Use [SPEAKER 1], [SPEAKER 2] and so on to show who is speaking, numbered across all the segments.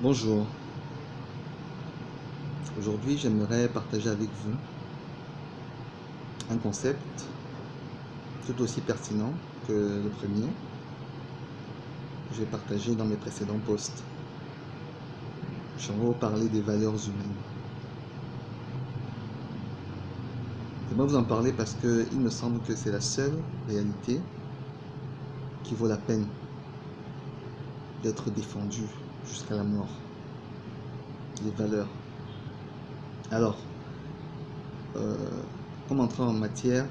[SPEAKER 1] Bonjour, aujourd'hui j'aimerais partager avec vous un concept tout aussi pertinent que le premier que j'ai partagé dans mes précédents posts. J'aimerais vous parler des valeurs humaines. J'aimerais vous en parler parce qu'il me semble que c'est la seule réalité qui vaut la peine d'être défendue jusqu'à la mort. Les valeurs. Alors, comme entrer en matière,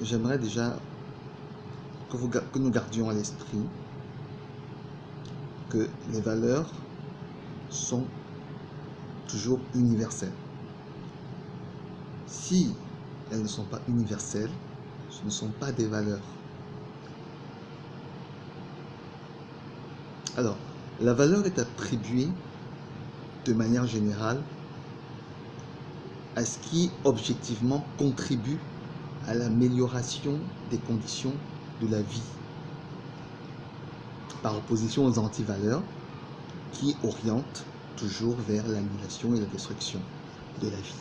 [SPEAKER 1] j'aimerais déjà que nous gardions à l'esprit que les valeurs sont toujours universelles. Si elles ne sont pas universelles, ce ne sont pas des valeurs. Alors, la valeur est attribuée de manière générale à ce qui objectivement contribue à l'amélioration des conditions de la vie, par opposition aux antivaleurs qui orientent toujours vers l'annihilation et la destruction de la vie.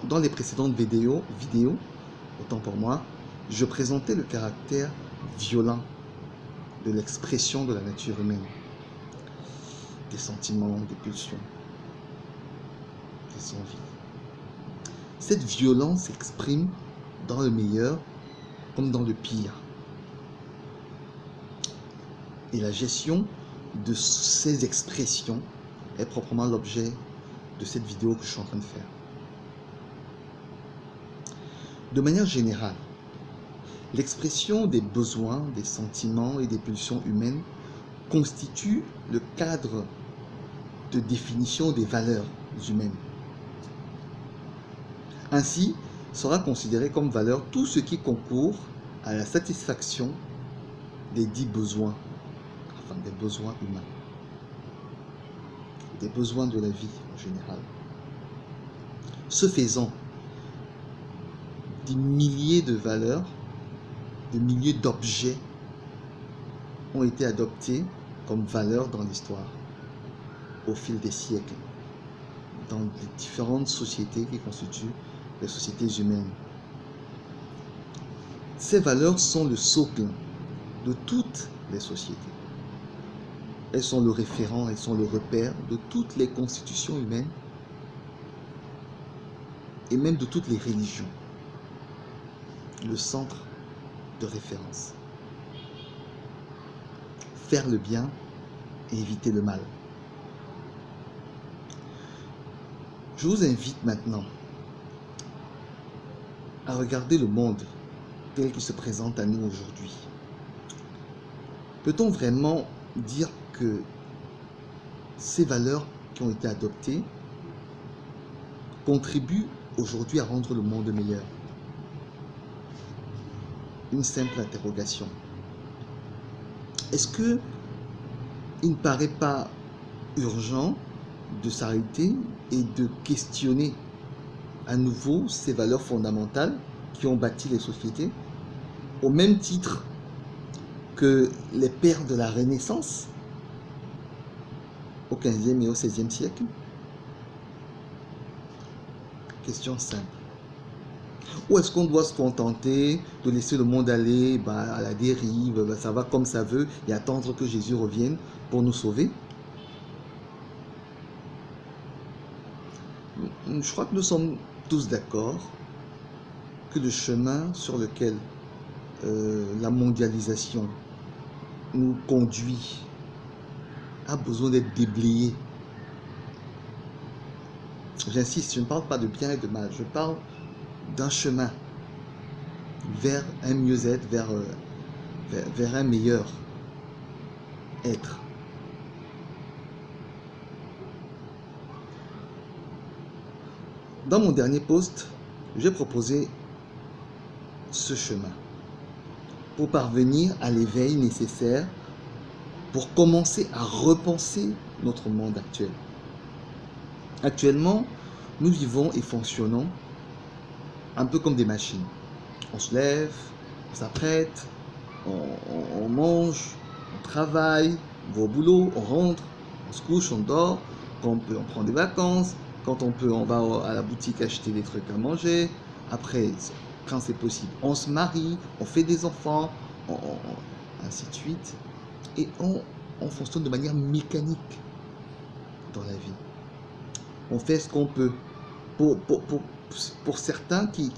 [SPEAKER 1] Dans les précédentes vidéos, autant pour moi, je présentais le caractère violent de l'expression de la nature humaine, des sentiments, des pulsions, des envies. Cette violence s'exprime dans le meilleur comme dans le pire. Et la gestion de ces expressions est proprement l'objet de cette vidéo que je suis en train de faire. De manière générale, l'expression des besoins, des sentiments et des pulsions humaines constitue le cadre de définition des valeurs humaines. Ainsi, sera considéré comme valeur tout ce qui concourt à la satisfaction des dits besoins, enfin des besoins humains, des besoins de la vie en général. Ce faisant, des milliers de valeurs, des milliers d'objets ont été adoptés comme valeurs dans l'histoire au fil des siècles, dans les différentes sociétés qui constituent les sociétés humaines. Ces valeurs sont le socle de toutes les sociétés. Elles sont le référent, elles sont le repère de toutes les constitutions humaines et même de toutes les religions. Le centre de référence. Faire le bien et éviter le mal. Je vous invite maintenant à regarder le monde tel qu'il se présente à nous aujourd'hui. Peut-on vraiment dire que ces valeurs qui ont été adoptées contribuent aujourd'hui à rendre le monde meilleur? Une simple interrogation. Est-ce que il ne paraît pas urgent de s'arrêter et de questionner à nouveau ces valeurs fondamentales qui ont bâti les sociétés, au même titre que les pères de la Renaissance au XVe et au XVIe siècle? Question simple. Ou est-ce qu'on doit se contenter de laisser le monde aller à la dérive, ça va comme ça veut, et attendre que Jésus revienne pour nous sauver? Je crois que nous sommes tous d'accord que le chemin sur lequel la mondialisation nous conduit a besoin d'être déblayé. J'insiste, je ne parle pas de bien et de mal, je parle d'un chemin vers un mieux-être, vers un meilleur être. Dans mon dernier post, j'ai proposé ce chemin pour parvenir à l'éveil nécessaire pour commencer à repenser notre monde actuel. Actuellement, nous vivons et fonctionnons un peu comme des machines. On se lève, on s'apprête, on mange, on travaille, va au boulot, on rentre, on se couche, on dort. Quand on peut, on prend des vacances. Quand on peut, on va à la boutique acheter des trucs à manger. Après, quand c'est possible, on se marie, on fait des enfants, ainsi de suite. Et on fonctionne de manière mécanique dans la vie. On fait ce qu'on peut. Pour certains qui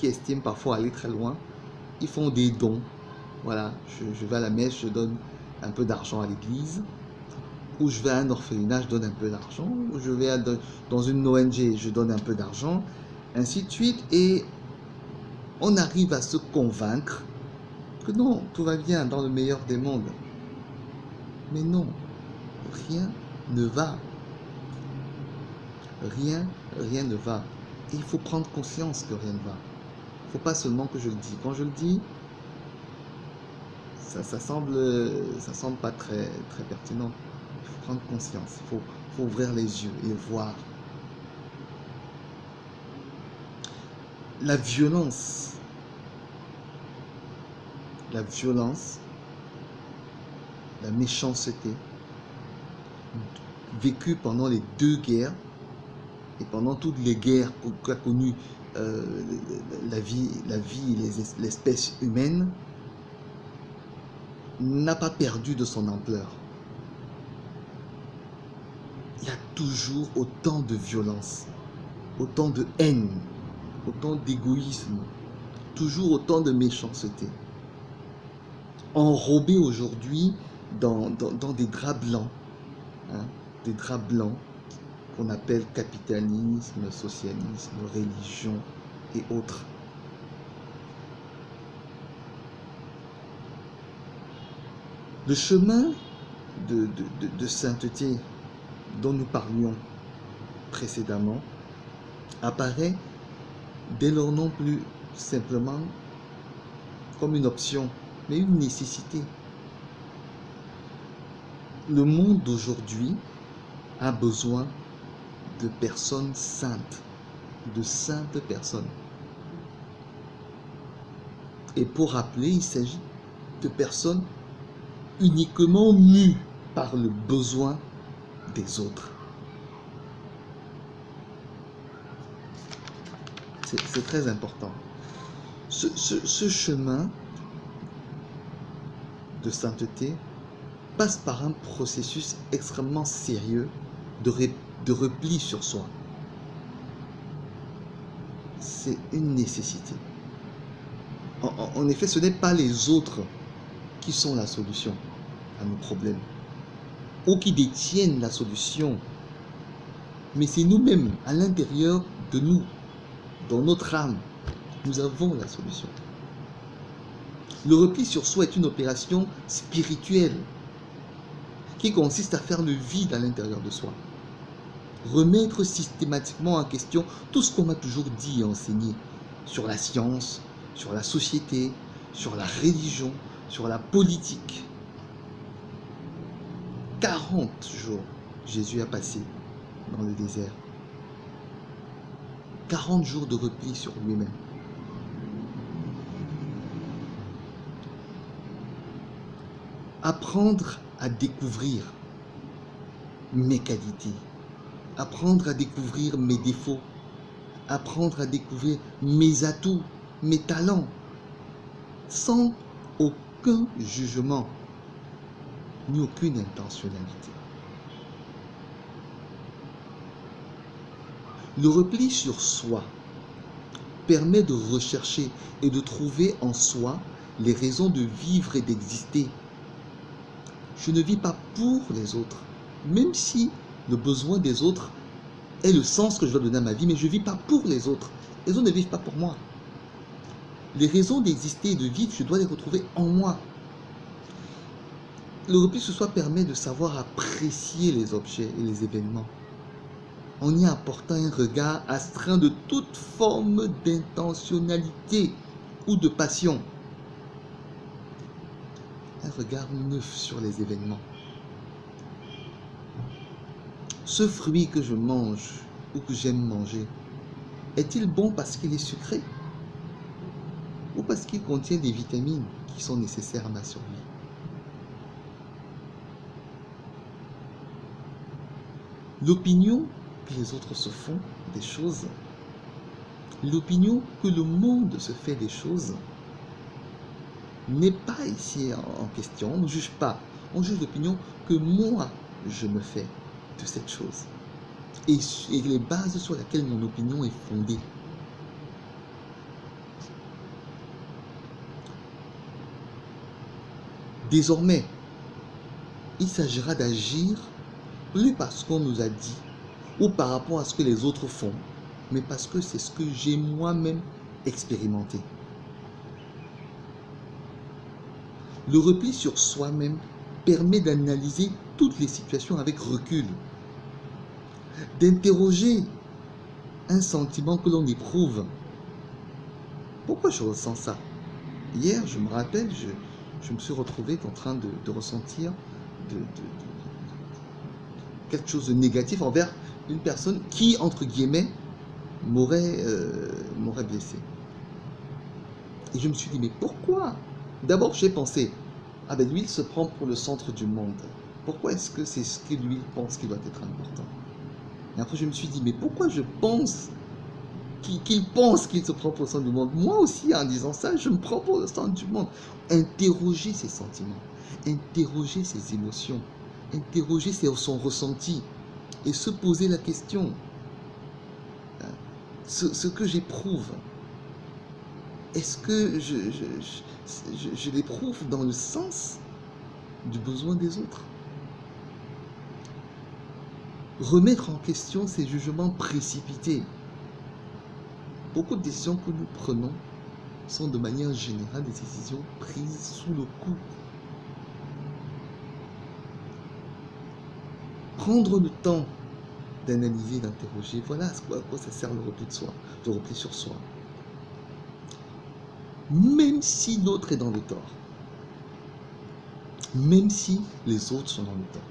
[SPEAKER 1] estiment parfois aller très loin, ils font des dons. Voilà, je vais à la messe, je donne un peu d'argent à l'église, ou je vais à un orphelinat, je donne un peu d'argent, ou je vais dans une ONG, je donne un peu d'argent, ainsi de suite, et on arrive à se convaincre que non, tout va bien dans le meilleur des mondes. Mais non, rien ne va. Rien ne va. Et il faut prendre conscience que rien ne va. Il ne faut pas seulement que je le dise. Quand je le dis, ça semble pas très pertinent. Il faut prendre conscience. Il faut ouvrir les yeux et voir. La violence, la méchanceté vécue pendant les deux guerres et pendant toutes les guerres qu'a connues la vie et l'espèce humaine n'a pas perdu de son ampleur. Il y a toujours autant de violence, autant de haine, autant d'égoïsme, toujours autant de méchanceté. Enrobé aujourd'hui dans des draps blancs, hein, des draps blancs qu'on appelle capitalisme, socialisme, religion et autres. Le chemin de sainteté dont nous parlions précédemment apparaît dès lors non plus simplement comme une option, mais une nécessité. Le monde d'aujourd'hui a besoin de personnes saintes, de saintes personnes. Et pour rappeler, il s'agit de personnes uniquement mues par le besoin des autres. C'est très important. Ce chemin de sainteté passe par un processus extrêmement sérieux de repli sur soi. C'est une nécessité. En effet, ce n'est pas les autres qui sont la solution à nos problèmes ou qui détiennent la solution, mais c'est nous-mêmes, à l'intérieur de nous, dans notre âme, nous avons la solution. Le repli sur soi est une opération spirituelle qui consiste à faire le vide à l'intérieur de soi. Remettre systématiquement en question tout ce qu'on m'a toujours dit et enseigné sur la science, sur la société, sur la religion, sur la politique. 40 jours, Jésus a passé dans le désert. 40 jours de repli sur lui-même. Apprendre à découvrir mes qualités, apprendre à découvrir mes défauts, apprendre à découvrir mes atouts, mes talents, sans aucun jugement, ni aucune intentionnalité. Le repli sur soi permet de rechercher et de trouver en soi les raisons de vivre et d'exister. Je ne vis pas pour les autres, même si le besoin des autres est le sens que je dois donner à ma vie, mais je ne vis pas pour les autres. Les autres ne vivent pas pour moi. Les raisons d'exister et de vivre, je dois les retrouver en moi. Le repli sur soi permet de savoir apprécier les objets et les événements, en y apportant un regard astreint de toute forme d'intentionnalité ou de passion. Un regard neuf sur les événements. Ce fruit que je mange ou que j'aime manger, est-il bon parce qu'il est sucré ou parce qu'il contient des vitamines qui sont nécessaires à ma survie? L'opinion que les autres se font des choses, l'opinion que le monde se fait des choses, n'est pas ici en question. On ne juge pas. On juge l'opinion que moi, je me fais de cette chose. Et les bases sur lesquelles mon opinion est fondée. Désormais, il s'agira d'agir plus parce qu'on nous a dit ou par rapport à ce que les autres font, mais parce que c'est ce que j'ai moi-même expérimenté. Le repli sur soi-même permet d'analyser toutes les situations avec recul, d'interroger un sentiment que l'on éprouve. Pourquoi je ressens ça? Hier, je me rappelle, je me suis retrouvé en train de ressentir quelque chose de négatif envers une personne qui, entre guillemets, m'aurait blessé. Et je me suis dit, mais pourquoi? D'abord, j'ai pensé, ah ben lui, il se prend pour le centre du monde. Pourquoi est-ce que c'est ce que lui pense qui doit être important? Et après, je me suis dit, mais pourquoi je pense qu'il pense qu'il se prend pour le centre du monde? Moi aussi, en disant ça, je me prends pour le centre du monde. Interroger ses sentiments, interroger ses émotions, interroger son ressenti et se poser la question, ce que j'éprouve, est-ce que je l'éprouve dans le sens du besoin des autres? Remettre en question ces jugements précipités. Beaucoup de décisions que nous prenons sont de manière générale des décisions prises sous le coup. Prendre le temps d'analyser, d'interroger, voilà à quoi ça sert le repli de soi, le repli sur soi. Même si l'autre est dans le tort, même si les autres sont dans le tort,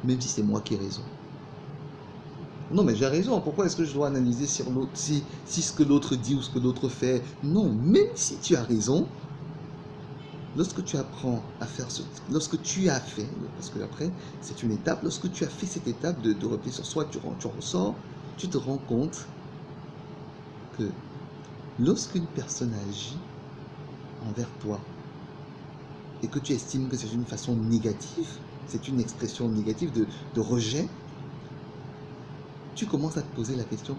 [SPEAKER 1] même si c'est moi qui ai raison. Non, mais j'ai raison, pourquoi est-ce que je dois analyser sur l'autre, si ce que l'autre dit ou ce que l'autre fait? Non, même si tu as raison, lorsque tu apprends à faire lorsque tu as fait, parce que après c'est une étape, lorsque tu as fait cette étape de repli sur soi, tu ressors, tu te rends compte que lorsqu'une personne agit envers toi et que tu estimes que c'est une façon négative, c'est une expression négative de rejet, tu commences à te poser la question,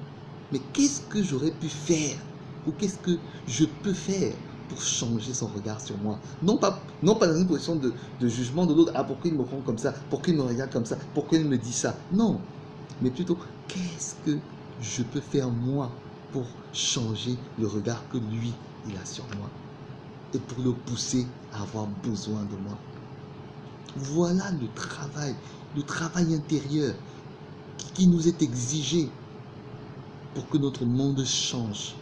[SPEAKER 1] mais qu'est-ce que j'aurais pu faire ou qu'est-ce que je peux faire pour changer son regard sur moi? Non pas dans une position de jugement de l'autre, ah pourquoi il me prend comme ça, pourquoi il me regarde comme ça, pourquoi il me dit ça? Non, mais plutôt, qu'est-ce que je peux faire moi pour changer le regard que lui, il a sur moi et pour le pousser à avoir besoin de moi? Voilà le travail intérieur qui nous est exigé pour que notre monde change.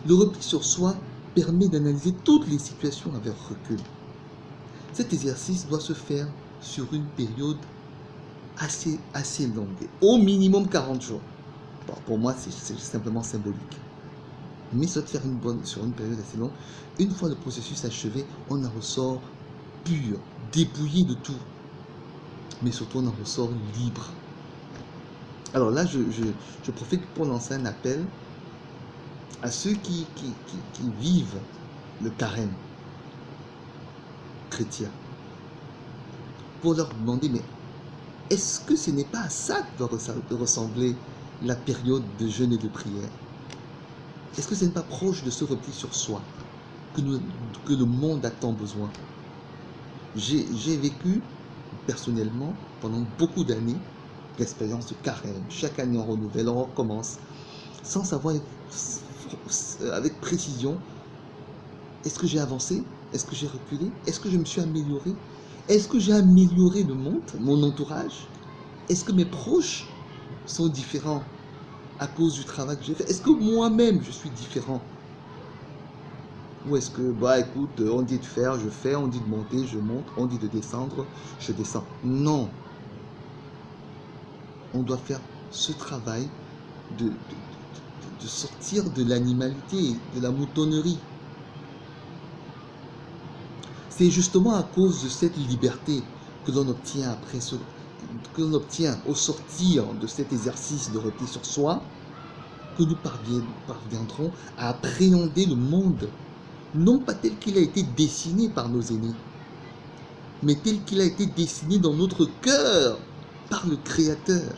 [SPEAKER 1] Le repli sur soi permet d'analyser toutes les situations avec recul. Cet exercice doit se faire sur une période assez longue, au minimum 40 jours. Bon, pour moi, c'est simplement symbolique. Mais ça doit faire sur une période assez longue. Une fois le processus achevé, on en ressort pur, dépouillé de tout. Mais surtout, on en ressort libre. Alors là, je profite pour lancer un appel à ceux qui vivent le carême chrétien, pour leur demander, mais est-ce que ce n'est pas à ça que doit ressembler la période de jeûne et de prière? Est-ce que ce n'est pas proche de ce repli sur soi que le monde a tant besoin? J'ai vécu personnellement pendant beaucoup d'années l'expérience de carême. Chaque année on renouvelle, on recommence, sans savoir avec précision, est-ce que j'ai avancé? Est-ce que j'ai reculé? Est-ce que je me suis amélioré? Est-ce que j'ai amélioré le monde, mon entourage? Est-ce que mes proches sont différents à cause du travail que j'ai fait? Est-ce que moi-même je suis différent? Ou est-ce que, bah écoute, on dit de faire, je fais, on dit de monter, je monte, on dit de descendre, je descends? Non. On doit faire ce travail de sortir de l'animalité, de la moutonnerie. C'est justement à cause de cette liberté que l'on obtient que l'on obtient au sortir de cet exercice de repli sur soi, que nous parviendrons à appréhender le monde, non pas tel qu'il a été dessiné par nos aînés, mais tel qu'il a été dessiné dans notre cœur par le Créateur.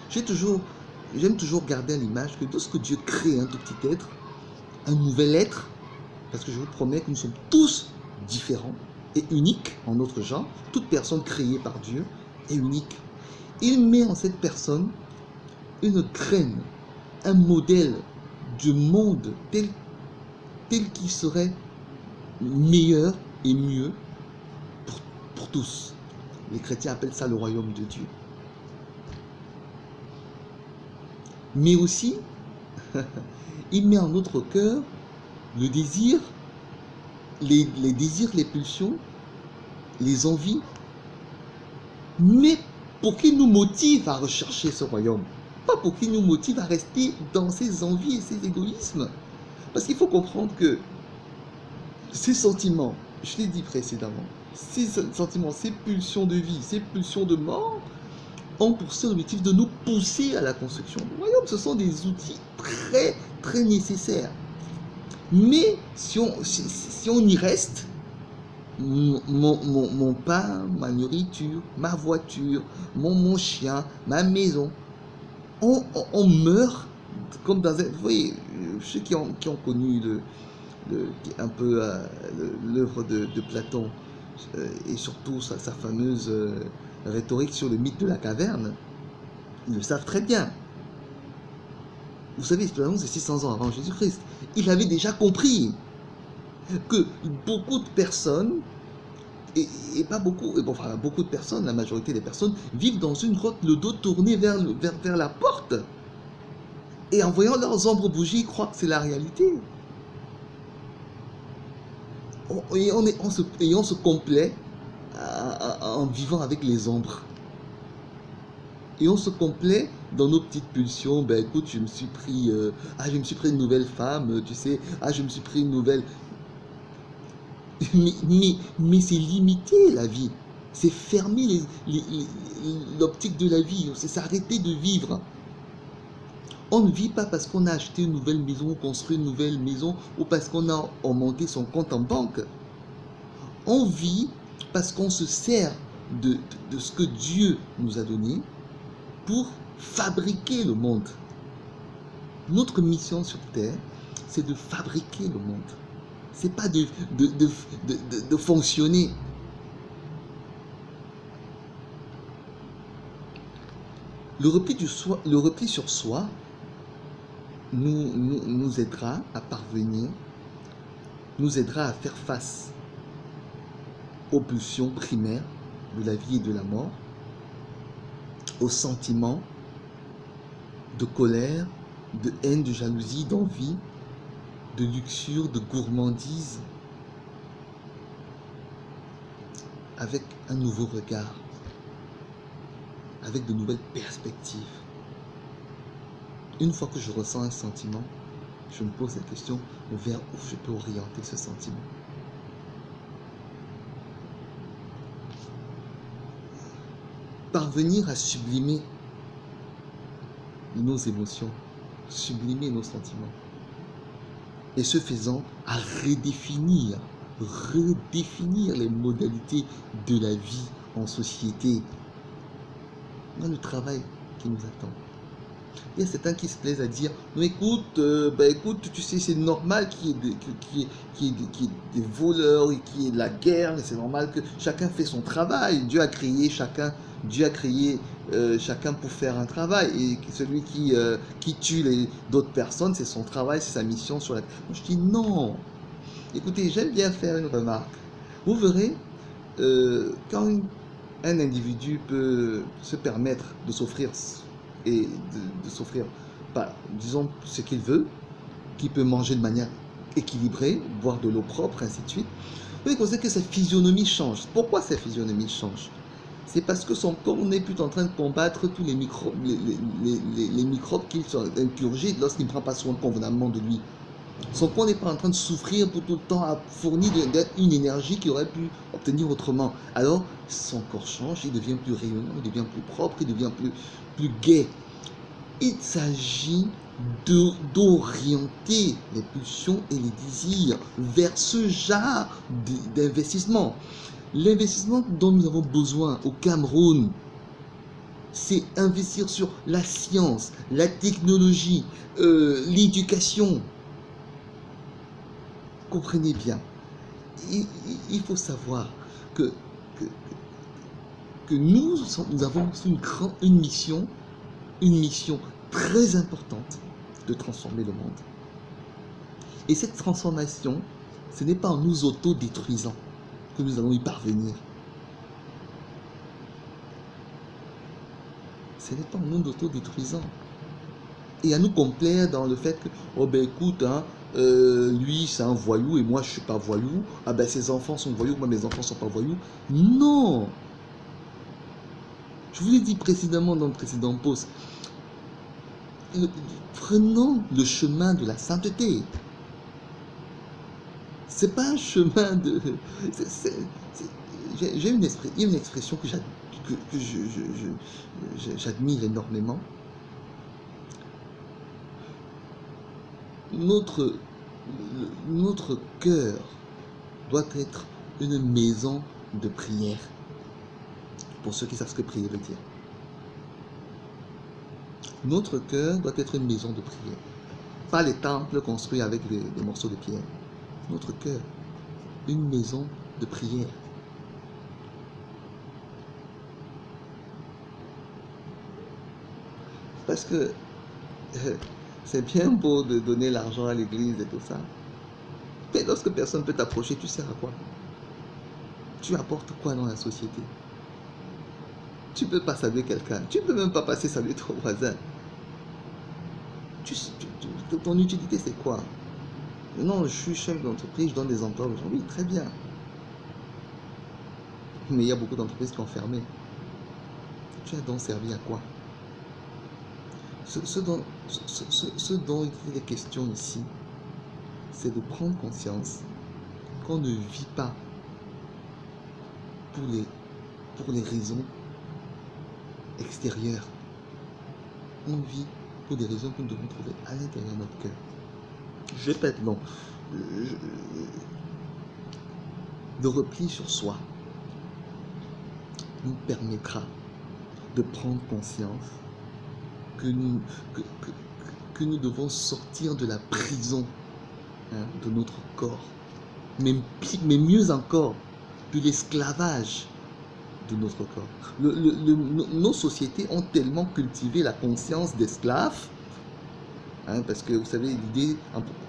[SPEAKER 1] J'aime toujours garder à l'image que lorsque Dieu crée un tout petit être, un nouvel être, parce que je vous promets que nous sommes tous différents et uniques en notre genre, toute personne créée par Dieu est unique. Il met en cette personne une graine, un modèle du monde tel qu'il serait meilleur et mieux pour tous. Les chrétiens appellent ça le royaume de Dieu. Mais aussi, il met en notre cœur le désir, les désirs, les pulsions, les envies, mais pour qu'il nous motive à rechercher ce royaume, pas pour qu'il nous motive à rester dans ses envies et ses égoïsmes. Parce qu'il faut comprendre que ces sentiments, je l'ai dit précédemment, ces sentiments, ces pulsions de vie, ces pulsions de mort, ont pour seul objectif de nous pousser à la construction du royaume. Ce sont des outils très, très nécessaires. Mais si on y reste, mon pain, ma nourriture, ma voiture, mon chien, ma maison, on meurt comme dans un... Vous voyez, ceux qui ont connu un peu l'œuvre de Platon, et surtout sa fameuse rhétorique sur le mythe de la caverne, ils le savent très bien. Vous savez, Platon, c'est 600 ans avant Jésus-Christ. Il avait déjà compris que beaucoup de personnes, et pas beaucoup, beaucoup de personnes, la majorité des personnes, vivent dans une grotte, le dos tourné vers la porte. Et en voyant leurs ombres bouger, ils croient que c'est la réalité. Et on se complaît en vivant avec les ombres. Et on se complaît dans nos petites pulsions. Ben écoute, je me suis pris une nouvelle femme, tu sais. Je me suis pris une nouvelle... Mais c'est limiter la vie. C'est fermer l'optique de la vie. C'est s'arrêter de vivre. On ne vit pas parce qu'on a acheté une nouvelle maison ou construit une nouvelle maison ou parce qu'on a augmenté son compte en banque. On vit parce qu'on se sert de ce que Dieu nous a donné pour fabriquer le monde. Notre mission sur Terre, c'est de fabriquer le monde. C'est pas de fonctionner. Le repli sur soi nous aidera à parvenir, nous aidera à faire face aux pulsions primaires de la vie et de la mort, aux sentiments de colère, de haine, de jalousie, d'envie, de luxure, de gourmandise, avec un nouveau regard, avec de nouvelles perspectives. Une fois que je ressens un sentiment, je me pose la question vers où je peux orienter ce sentiment. Parvenir à sublimer nos émotions, sublimer nos sentiments. Et ce faisant, à redéfinir les modalités de la vie en société. Dans le travail qui nous attend. Il y a certains qui se plaisent à dire non, écoute, tu sais, c'est normal qu'il y ait des voleurs et qu'il y ait de la guerre, et c'est normal que chacun fait son travail. Dieu a créé chacun pour faire un travail, et celui qui tue d'autres personnes, c'est son travail, c'est sa mission sur la terre. Moi, je dis non. Écoutez, j'aime bien faire une remarque. Vous verrez, quand un individu peut se permettre de s'offrir et de s'offrir, disons, ce qu'il veut, qu'il peut manger de manière équilibrée, boire de l'eau propre, ainsi de suite, vous allez constater que sa physionomie change. Pourquoi sa physionomie change? C'est parce que son corps n'est plus en train de combattre tous les microbes qu'il soit impurgé lorsqu'il ne prend pas soin convenablement de lui. Son corps n'est pas en train de souffrir pour tout le temps à fournir une énergie qu'il aurait pu obtenir autrement. Alors, son corps change, il devient plus rayonnant, il devient plus propre, il devient plus gai. Il s'agit d'orienter les pulsions et les désirs vers ce genre d'investissement. L'investissement dont nous avons besoin au Cameroun, c'est investir sur la science, la technologie, l'éducation. Comprenez bien, il faut savoir que nous avons une mission très importante de transformer le monde. Et cette transformation, ce n'est pas en nous autodétruisant que nous allons y parvenir. Ce n'est pas en nous autodétruisant. Et à nous complaire dans le fait que, oh ben écoute, hein, lui c'est un voyou et moi je suis pas voyou. Ah ben ses enfants sont voyous, moi mes enfants sont pas voyous. Non! Je vous l'ai dit précédemment dans le précédent post. Prenons le chemin de la sainteté. C'est pas un chemin de... J'ai une expression que j'admire énormément. Notre cœur doit être une maison de prière. Pour ceux qui savent ce que prier veut dire. Notre cœur doit être une maison de prière. Pas les temples construits avec des morceaux de pierre. Notre cœur, une maison de prière. Parce que c'est bien beau de donner l'argent à l'église et tout ça. Mais lorsque personne ne peut t'approcher, tu sers à quoi? Tu apportes quoi dans la société? Tu ne peux pas saluer quelqu'un. Tu ne peux même pas passer saluer ton voisin. Ton utilité, c'est quoi? Non, je suis chef d'entreprise, je donne des emplois aux gens. Oui, très bien. Mais il y a beaucoup d'entreprises qui ont fermé. Tu as donc servi à quoi? Ce dont il est question ici, c'est de prendre conscience qu'on ne vit pas pour les raisons extérieures. On vit pour des raisons que nous devons trouver à l'intérieur de notre cœur. Je répète, non. Le repli sur soi nous permettra de prendre conscience que nous devons sortir de la prison, hein, de notre corps. Mais mieux encore, de l'esclavage de notre corps. Nos sociétés ont tellement cultivé la conscience d'esclave, hein, parce que vous savez, l'idée,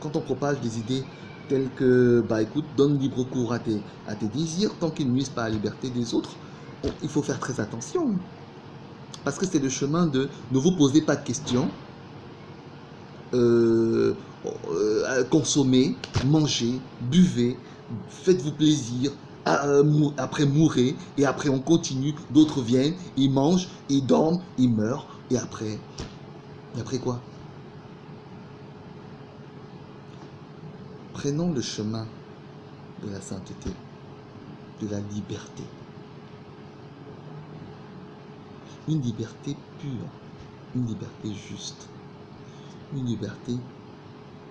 [SPEAKER 1] quand on propage des idées telles que, bah écoute, donne libre cours à tes désirs, tant qu'ils ne nuisent pas à la liberté des autres, il faut faire très attention. Parce que c'est le chemin de ne vous posez pas de questions, consommez, mangez, buvez, faites-vous plaisir, après mourrez, et après on continue, d'autres viennent, ils mangent, ils dorment, ils meurent, et après quoi? Prenons le chemin de la sainteté, de la liberté. Une liberté pure, une liberté juste, une liberté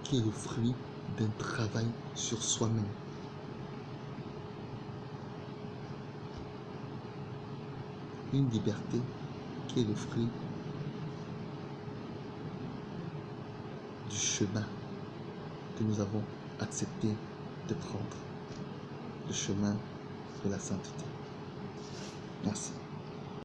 [SPEAKER 1] qui est le fruit d'un travail sur soi-même. Une liberté qui est le fruit du chemin que nous avons accepté de prendre, le chemin de la sainteté. Merci.